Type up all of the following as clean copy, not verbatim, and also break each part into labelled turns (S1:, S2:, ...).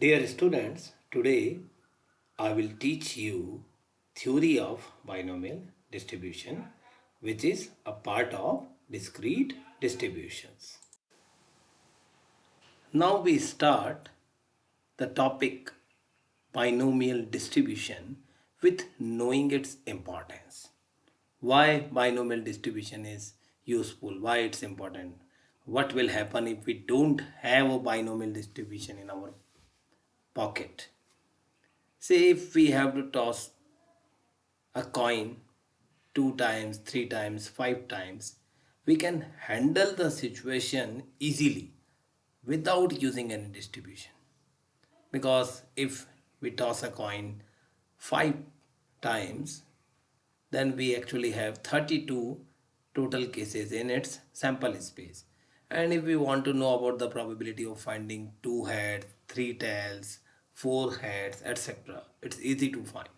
S1: Dear students, today I will teach you theory of binomial distribution, which is a part of discrete distributions. Now we start the topic binomial distribution with knowing its importance. Why binomial distribution is useful, why it's important, what will happen if we don't have a binomial distribution in our pocket. Say if we have to toss a coin two times, three times, five times, we can handle the situation easily without using any distribution. Because if we toss a coin five times, then we actually have 32 total cases in its sample space. And if we want to know about the probability of finding two heads, three tails, four heads, etc., it's easy to find.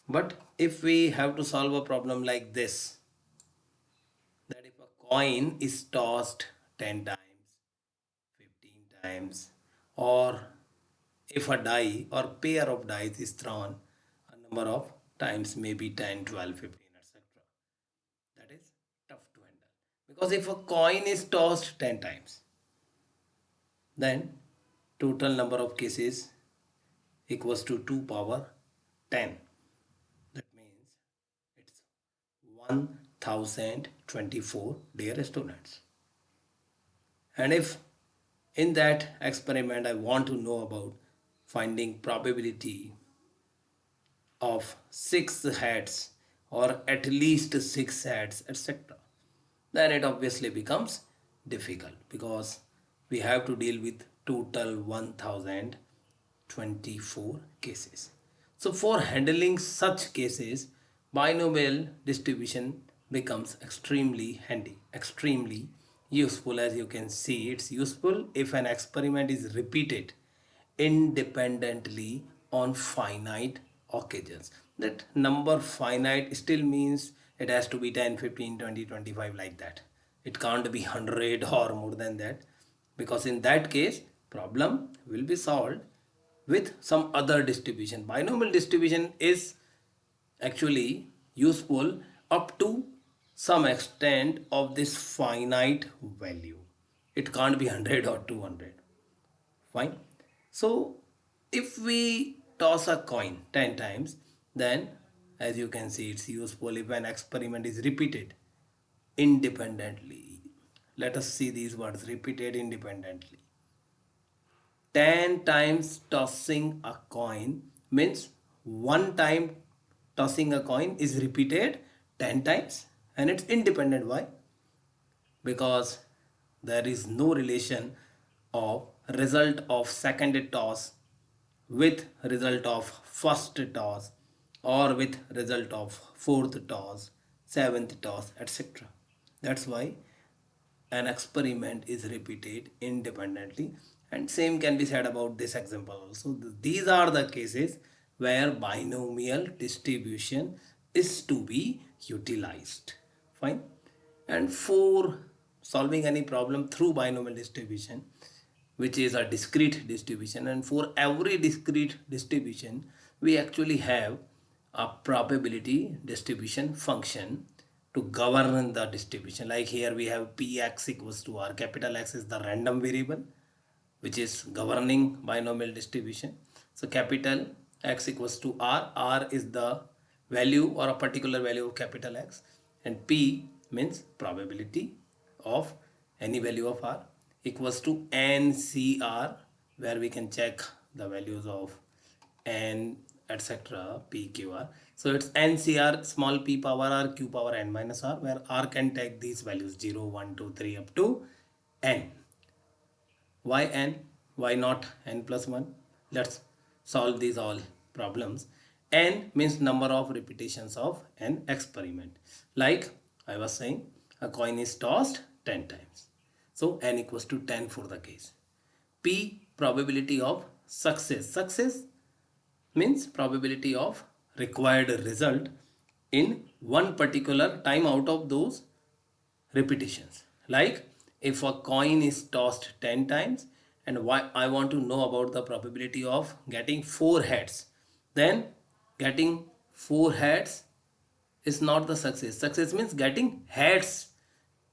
S1: But if we have to solve a problem like this, that if a coin is tossed 10 times, 15 times, or if a die or pair of dice is thrown a number of times, maybe 10, 12, 15, etc., that is tough to handle. Because if a coin is tossed 10 times, then total number of cases equals to 2 power 10. That means it's 1024, dear students. And if in that experiment I want to know about finding probability of 6 heads or at least 6 heads, etc., then it obviously becomes difficult because we have to deal with total 1024 cases. So for handling such cases, binomial distribution becomes extremely handy, extremely useful. As you can see, it's useful if an experiment is repeated independently on finite occasions. That number finite still means it has to be 10, 15, 20, 25, like that. It can't be 100 or more than that, because in that case problem will be solved with some other distribution. Binomial distribution is actually useful up to some extent of this finite value. It can't be 100 or 200. Fine. So if we toss a coin 10 times, then as you can see, it's useful if an experiment is repeated independently. Let us see these words: repeated independently. 10 times tossing a coin means one time tossing a coin is repeated 10 times and it's independent. Why? Because there is no relation of result of second toss with result of first toss or with result of fourth toss, seventh toss, etc. That's why an experiment is repeated independently, and same can be said about this example also. These are the cases where binomial distribution is to be utilized. Fine. And for solving any problem through binomial distribution, which is a discrete distribution, and for every discrete distribution we actually have a probability distribution function to govern the distribution. Like here we have px equals to r. Capital X is the random variable which is governing binomial distribution. So capital X equals to r. R is the value or a particular value of capital X, and p means probability of any value of r, equals to ncr, where we can check the values of n, etc., p, q, r. So it's ncr small p power r q power n minus r, where r can take these values 0, 1, 2, 3 up to n. Why n? Why not n plus 1? Let's solve these all problems. N means number of repetitions of an experiment. Like I was saying, a coin is tossed 10 times. So n equals to 10 for the case. P, probability of success. Success means probability of required result in one particular time out of those repetitions. Like if a coin is tossed 10 times and why I want to know about the probability of getting 4 heads, then getting 4 heads is not the success. Success means getting heads.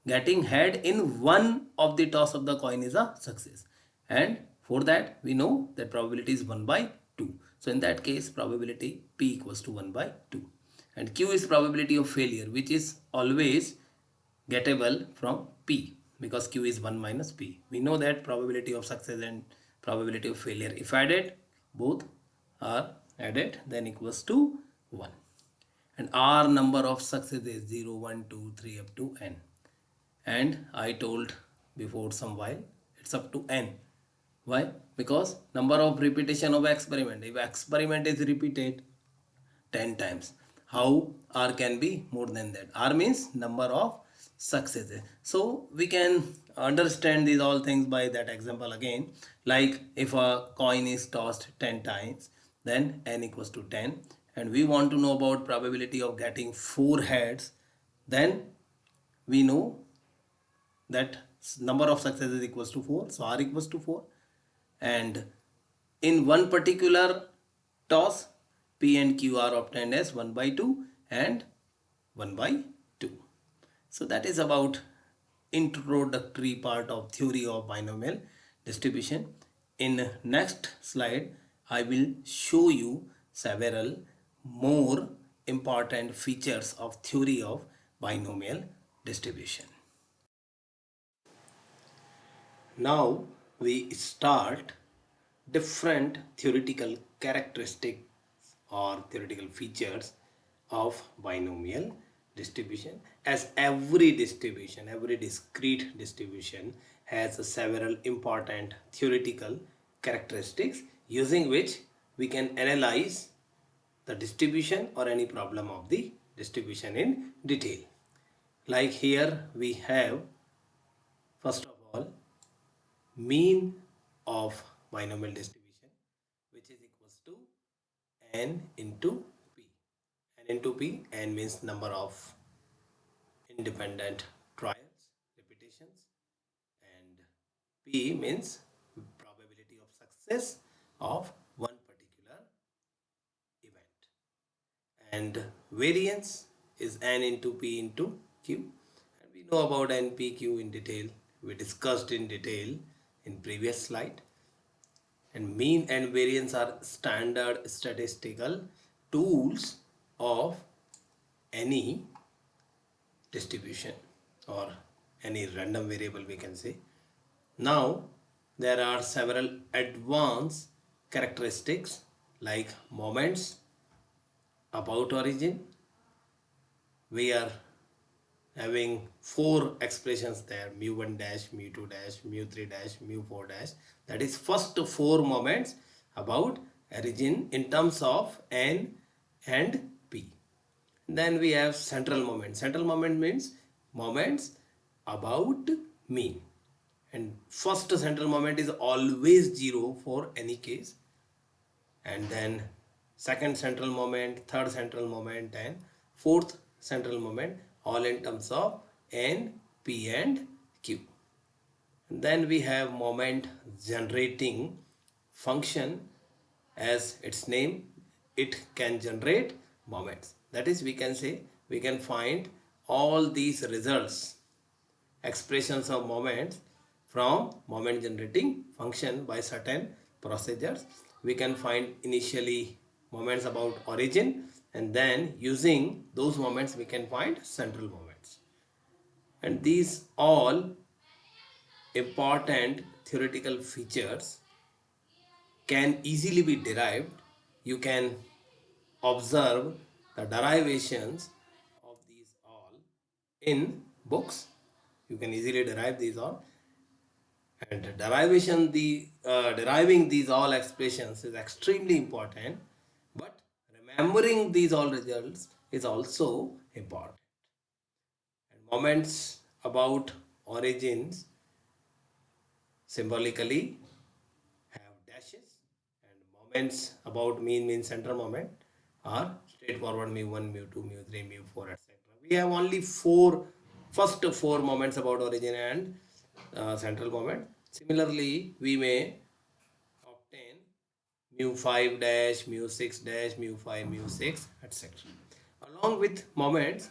S1: Getting head in one of the toss of the coin is a success. And for that, we know that probability is 1 by 2. So in that case, probability P equals to 1 by 2. And Q is probability of failure, which is always gettable from P, because Q is 1 minus P. We know that probability of success and probability of failure, if added, both are added, then equals to 1. And R number of success is 0, 1, 2, 3 up to n. And I told before some while it's up to n. Why? Because number of repetition of experiment. If experiment is repeated 10 times, how R can be more than that? R means number of successes. So we can understand these all things by that example again. Like if a coin is tossed 10 times, then n equals to 10, and we want to know about probability of getting 4 heads, then we know that number of successes equals to 4, so R equals to 4. And in one particular toss, P and Q are obtained as 1 by 2 and 1 by 2. So that is about introductory part of theory of binomial distribution. In next slide, I will show you several more important features of theory of binomial distribution. Now we start different theoretical characteristics or theoretical features of binomial distribution, as every distribution, every discrete distribution has several important theoretical characteristics using which we can analyze the distribution or any problem of the distribution in detail. Like here we have, first of all, mean of binomial distribution, which is equals to n into p. N into p, n means number of independent trials, repetitions, and p means probability of success of one particular event. And variance is n into p into q, and we know about npq in detail. We discussed in detail in previous slide. And mean and variance are standard statistical tools of any distribution or any random variable, we can say. Now there are several advanced characteristics like moments, about origin. We are having 4 expressions there: mu1 dash, mu2 dash, mu3 dash, mu4 dash. That is first 4 moments about origin in terms of n and p. Then we have central moment. Central moment means moments about mean, and first central moment is always 0 for any case, and then second central moment, third central moment, and fourth central moment, all in terms of n, p and q. And then we have moment generating function. As its name, it can generate moments. That is, we can say, we can find all these results, expressions of moments, from moment generating function by certain procedures. We can find initially moments about origin, and then using those moments we can find central moments. And these all important theoretical features can easily be derived. You can observe the derivations of these all in books. You can easily derive these all, and deriving these all expressions is extremely important, but remembering these all results is also important. And moments about origins symbolically have dashes, and moments about mean center moment are straightforward: mu1, mu2, mu3, mu4, etc. We have only first four moments about origin and central moment. Similarly, we may obtain mu 5 dash, mu 6 dash, mu 5, mu 6, etc. Along with moments,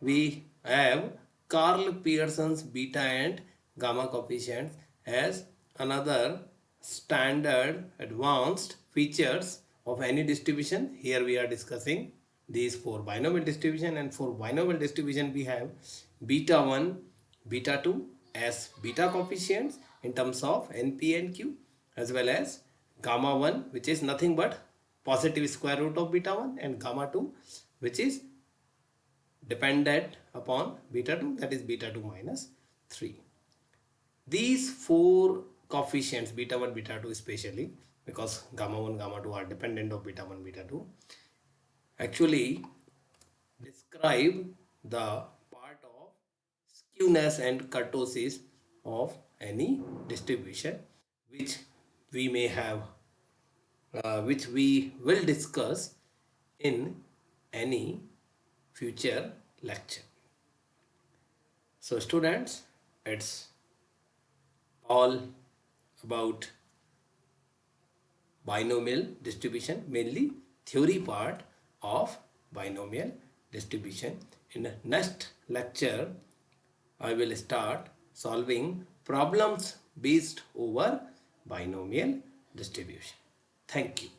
S1: we have Carl Pearson's beta and gamma coefficients as another standard advanced features of any distribution. Here we are discussing these four binomial distribution, and for binomial distribution we have beta 1, beta 2 as beta coefficients in terms of NP and Q, as well as gamma 1, which is nothing but positive square root of beta 1, and gamma 2, which is dependent upon beta 2, that is beta 2 minus 3. These four coefficients, beta 1, beta 2 especially, because gamma 1, gamma 2 are dependent of beta 1, beta 2, actually describe the part of skewness and kurtosis of any distribution, which we may have, which we will discuss in any future lecture. So students, it's all about binomial distribution, mainly theory part of binomial distribution. In the next lecture, I will start solving problems based over binomial distribution. Thank you.